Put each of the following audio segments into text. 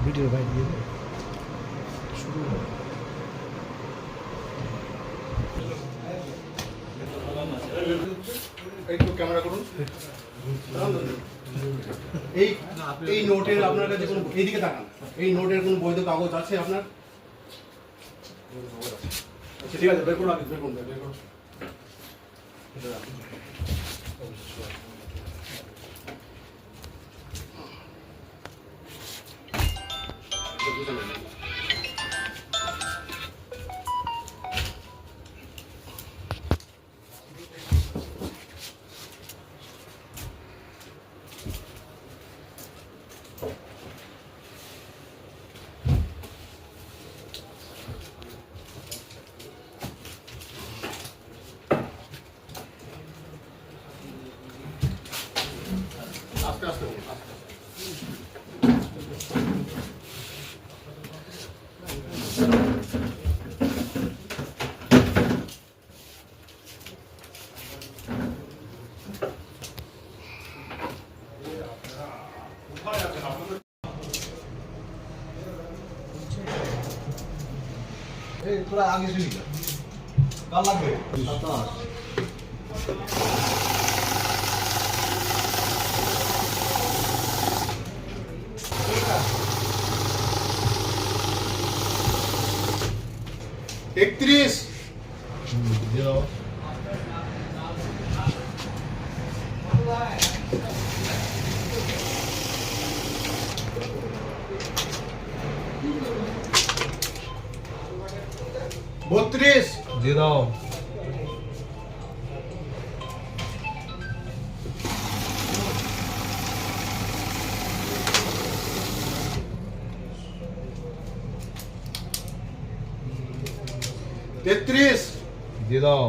Video ভাই দিয়ে শুরু একটু ক্যামেরা করুন। এই এই নোটের আপনার কাছে কোনো এইদিকে তাকান, এই নোটের কোনো বৈধ কাগজ আছে আপনার? আচ্ছা ঠিক আছে, বের করুন, বের করুন, বের করুন। আস্তে আস্তে বলুন, আস্তে তোরা আগে শুনি কাল লাগবে 31 32 দিয়ে দাও 33 দিয়ে দাও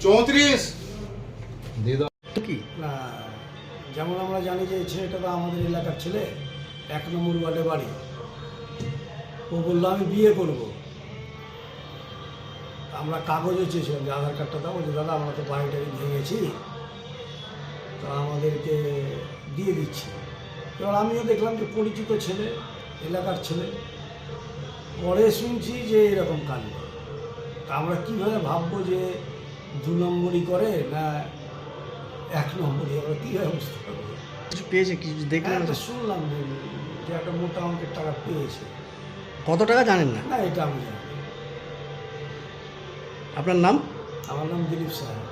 34 দিয়ে দাও কি না, যেমন আমরা জানি যে ছেলেটা তো আমাদের এলাকার ছেলে, 1 নম্বর ওয়ার্ডে বাড়ি। ও বললো আমি বিয়ে করব। আমরা কাগজে চেয়েছিলাম যে আধার কার্ডটা দাও, বলছে দাদা আমরা তো বাড়িটাকে ভেঙেছি, তো আমাদেরকে দিয়ে দিচ্ছি। এবার আমিও দেখলাম যে পরিচিত ছেলে, এলাকার ছেলে। পরে শুনছি যে এরকম কাণ্ড। তা আমরা কীভাবে ভাববো যে 2 নম্বরই করে না 1 নম্বরই, আমরা কীভাবে বুঝতে পারবো? কিছু পেয়েছে, কিছু দেখলেন? একটা শুনলাম যে একটা মোটা অঙ্কের টাকা পেয়েছে। কত টাকা জানেন না? না, এটা আমি জানি না। আপনার নাম? আমার নাম দিলীপ সাহা।